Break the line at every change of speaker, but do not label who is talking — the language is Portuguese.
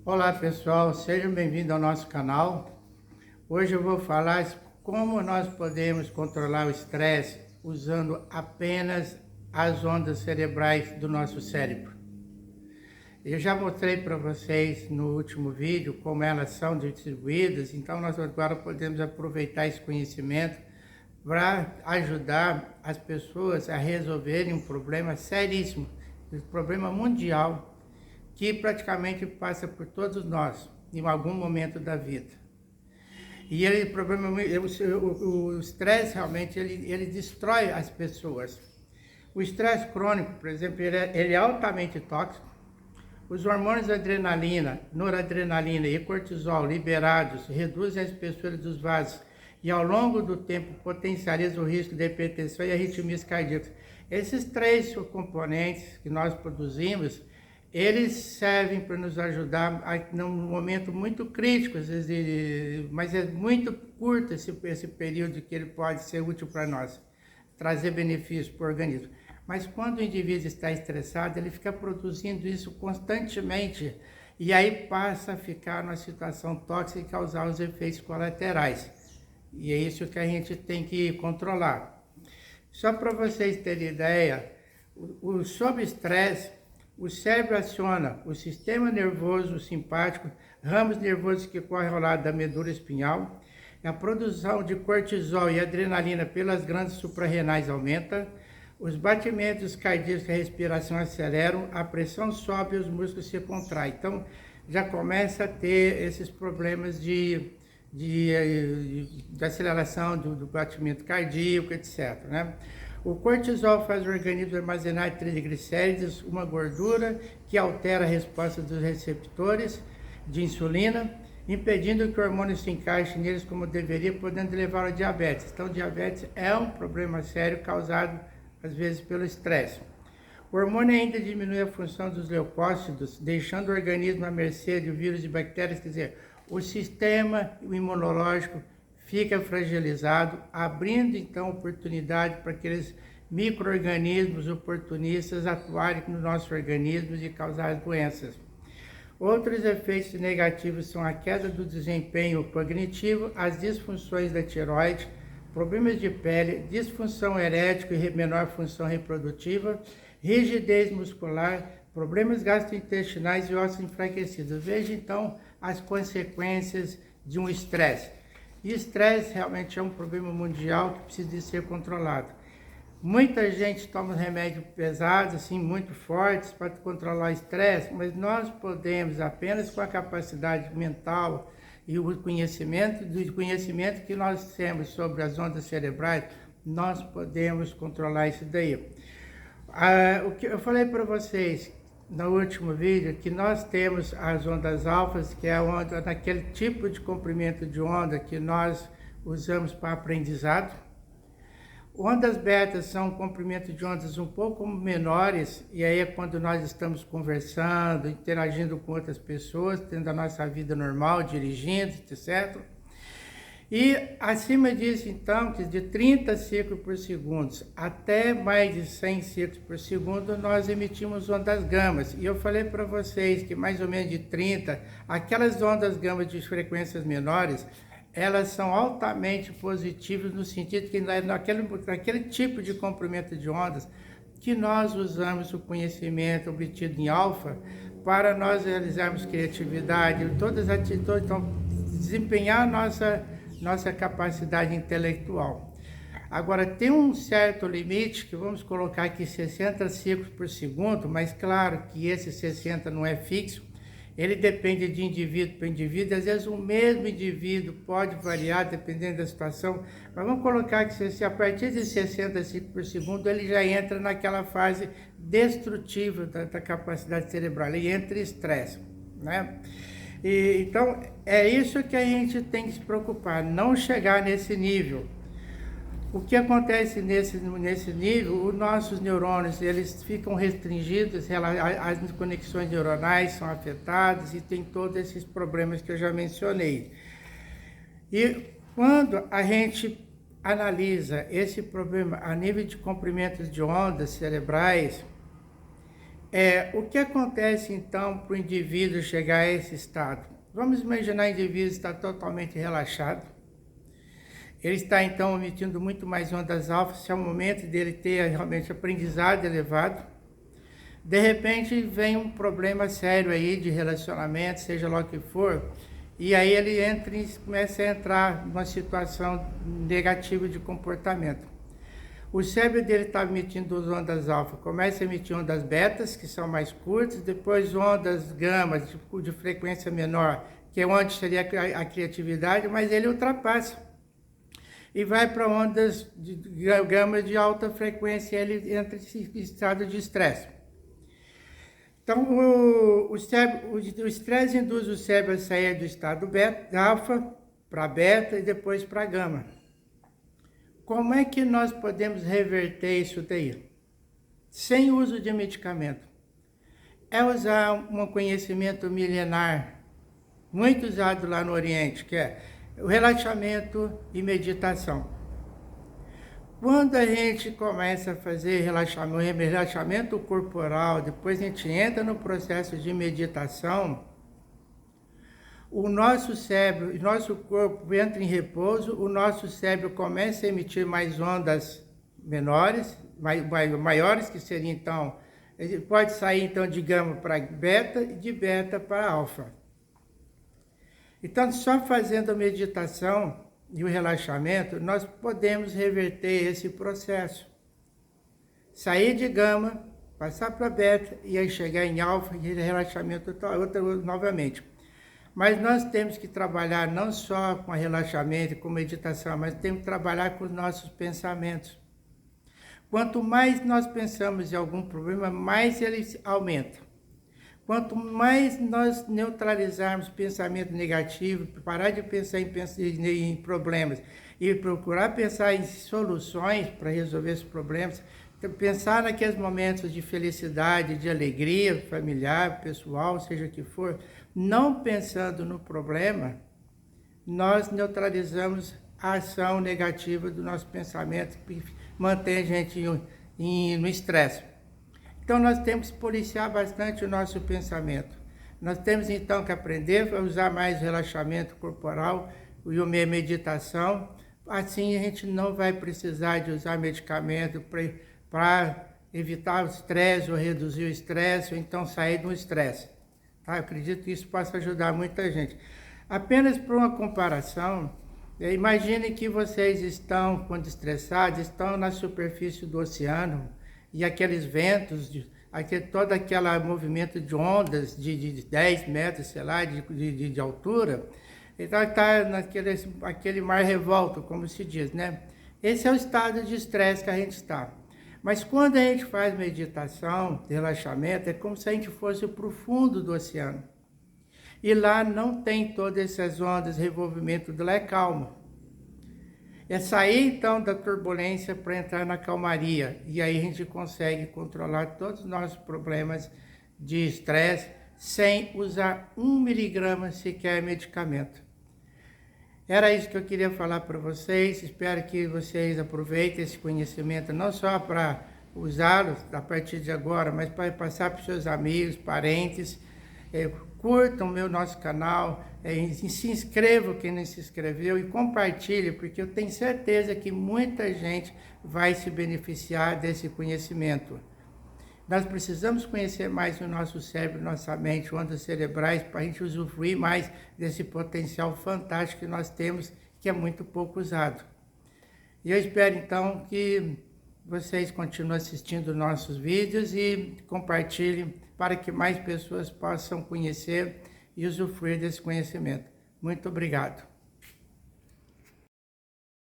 Olá pessoal, sejam bem-vindos ao nosso canal. Hoje eu vou falar como nós podemos controlar o estresse usando apenas as ondas cerebrais do nosso cérebro. Eu já mostrei para vocês no último vídeo como elas são distribuídas, então nós agora podemos aproveitar esse conhecimento para ajudar as pessoas a resolverem um problema seríssimo, um problema mundial, que praticamente passa por todos nós, em algum momento da vida. E o estresse realmente ele destrói as pessoas. O estresse crônico, por exemplo, ele é altamente tóxico. Os hormônios adrenalina, noradrenalina e cortisol liberados reduzem a espessura dos vasos e ao longo do tempo potencializam o risco de hipertensão e arritmias cardíacas. Esses três componentes que nós produzimos, eles servem para nos ajudar num momento muito crítico, às vezes, mas é muito curto esse período que ele pode ser útil para nós, trazer benefícios para o organismo. Mas quando o indivíduo está estressado, ele fica produzindo isso constantemente e aí passa a ficar numa situação tóxica e causar os efeitos colaterais. E é isso que a gente tem que controlar. Só para vocês terem ideia, sob estresse, o cérebro aciona o sistema nervoso simpático, ramos nervosos que correm ao lado da medula espinhal, a produção de cortisol e adrenalina pelas glândulas suprarrenais aumenta, os batimentos cardíacos e a respiração aceleram, a pressão sobe e os músculos se contraem. Então, já começa a ter esses problemas de aceleração do batimento cardíaco, etc., né? O cortisol faz o organismo armazenar triglicéridos, uma gordura que altera a resposta dos receptores de insulina, impedindo que o hormônio se encaixe neles como deveria, podendo levar ao diabetes. Então, diabetes é um problema sério causado, às vezes, pelo estresse. O hormônio ainda diminui a função dos leucócitos, deixando o organismo à mercê de vírus e bactérias, quer dizer, o sistema imunológico fica fragilizado, abrindo então oportunidade para aqueles micro-organismos oportunistas atuarem no nosso organismo e causar doenças. Outros efeitos negativos são a queda do desempenho cognitivo, as disfunções da tireoide, problemas de pele, disfunção erétil e menor função reprodutiva, rigidez muscular, problemas gastrointestinais e ossos enfraquecidos. Veja então as consequências de um estresse. E estresse realmente é um problema mundial que precisa de ser controlado. Muita gente toma remédios pesados, assim, muito fortes para controlar o estresse, mas nós podemos, apenas com a capacidade mental e o conhecimento que nós temos sobre as ondas cerebrais, nós podemos controlar isso daí. O que eu falei para vocês no último vídeo, que nós temos as ondas alfas, que é a onda, naquele tipo de comprimento de onda que nós usamos para aprendizado. Ondas betas são um comprimento de ondas um pouco menores, e aí é quando nós estamos conversando, interagindo com outras pessoas, tendo a nossa vida normal, dirigindo, etc. E acima disso, então, que de 30 ciclos por segundo até mais de 100 ciclos por segundo, nós emitimos ondas gamas. E eu falei para vocês que mais ou menos de 30, aquelas ondas gamas de frequências menores, elas são altamente positivas no sentido que naquele tipo de comprimento de ondas que nós usamos o conhecimento obtido em alfa para nós realizarmos criatividade, todas as atitudes, então, desempenhar nossa capacidade intelectual. Agora, tem um certo limite, que vamos colocar aqui 60 ciclos por segundo, mas claro que esse 60 não é fixo, ele depende de indivíduo para indivíduo, às vezes o mesmo indivíduo pode variar dependendo da situação, mas vamos colocar que a partir de 60 ciclos por segundo, ele já entra naquela fase destrutiva da capacidade cerebral, ele entra em estresse, né? Então, é isso que a gente tem que se preocupar, não chegar nesse nível. O que acontece nesse nível, os nossos neurônios, eles ficam restringidos, as conexões neuronais são afetadas e tem todos esses problemas que eu já mencionei. E quando a gente analisa esse problema a nível de comprimentos de ondas cerebrais, O que acontece então para o indivíduo chegar a esse estado? Vamos imaginar o indivíduo está totalmente relaxado. Ele está então emitindo muito mais ondas alfa, se é o momento dele ter realmente aprendizado elevado. De repente vem um problema sério aí de relacionamento, seja lá o que for, e aí ele começa a entrar numa situação negativa de comportamento. O cérebro dele está emitindo as ondas alfa, começa a emitir ondas betas, que são mais curtas, depois ondas gamas, de frequência menor, que é onde seria a criatividade, mas ele ultrapassa. E vai para ondas de gama de alta frequência, ele entra em estado de estresse. Então, o estresse induz o cérebro a sair do estado alfa para beta e depois para gama. Como é que nós podemos reverter isso daí? Sem uso de medicamento. É usar um conhecimento milenar, muito usado lá no Oriente, que é o relaxamento e meditação. Quando a gente começa a fazer relaxamento corporal, depois a gente entra no processo de meditação, o nosso cérebro, o nosso corpo entra em repouso, o nosso cérebro começa a emitir mais ondas menores, maiores, que seria então, ele pode sair então de gama para beta e de beta para alfa. Então, só fazendo a meditação e o relaxamento, nós podemos reverter esse processo. Sair de gama, passar para beta e aí chegar em alfa e relaxamento novamente. Mas nós temos que trabalhar não só com relaxamento e com meditação, mas temos que trabalhar com os nossos pensamentos. Quanto mais nós pensamos em algum problema, mais ele aumenta. Quanto mais nós neutralizarmos pensamento negativo, parar de pensar em problemas e procurar pensar em soluções para resolver esses problemas, pensar naqueles momentos de felicidade, de alegria familiar, pessoal, seja o que for, não pensando no problema, nós neutralizamos a ação negativa do nosso pensamento que mantém a gente no estresse. Então, nós temos que policiar bastante o nosso pensamento. Nós temos, então, que aprender a usar mais relaxamento corporal e a meditação. Assim, a gente não vai precisar de usar medicamento para evitar o estresse ou reduzir o estresse, ou então sair do estresse. Tá? Eu acredito que isso possa ajudar muita gente. Apenas por uma comparação, imagine que vocês estão, quando estressados, estão na superfície do oceano, e aqueles ventos, todo aquele movimento de ondas de 10 metros, sei lá, de altura, então está naquele mar revolto, como se diz, né? Esse é o estado de estresse que a gente está. Mas quando a gente faz meditação, relaxamento, é como se a gente fosse para o fundo do oceano. E lá não tem todas essas ondas, revolvimento, lá é calma. É sair então da turbulência para entrar na calmaria. E aí a gente consegue controlar todos os nossos problemas de estresse sem usar 1 miligrama sequer medicamento. Era isso que eu queria falar para vocês. Espero que vocês aproveitem esse conhecimento, não só para usá-lo a partir de agora, mas para passar para os seus amigos, parentes. Curtam o nosso canal, se inscrevam quem não se inscreveu e compartilhe, porque eu tenho certeza que muita gente vai se beneficiar desse conhecimento. Nós precisamos conhecer mais o nosso cérebro, nossa mente, ondas cerebrais, para a gente usufruir mais desse potencial fantástico que nós temos, que é muito pouco usado. E eu espero então que vocês continuem assistindo nossos vídeos e compartilhem para que mais pessoas possam conhecer e usufruir desse conhecimento. Muito obrigado.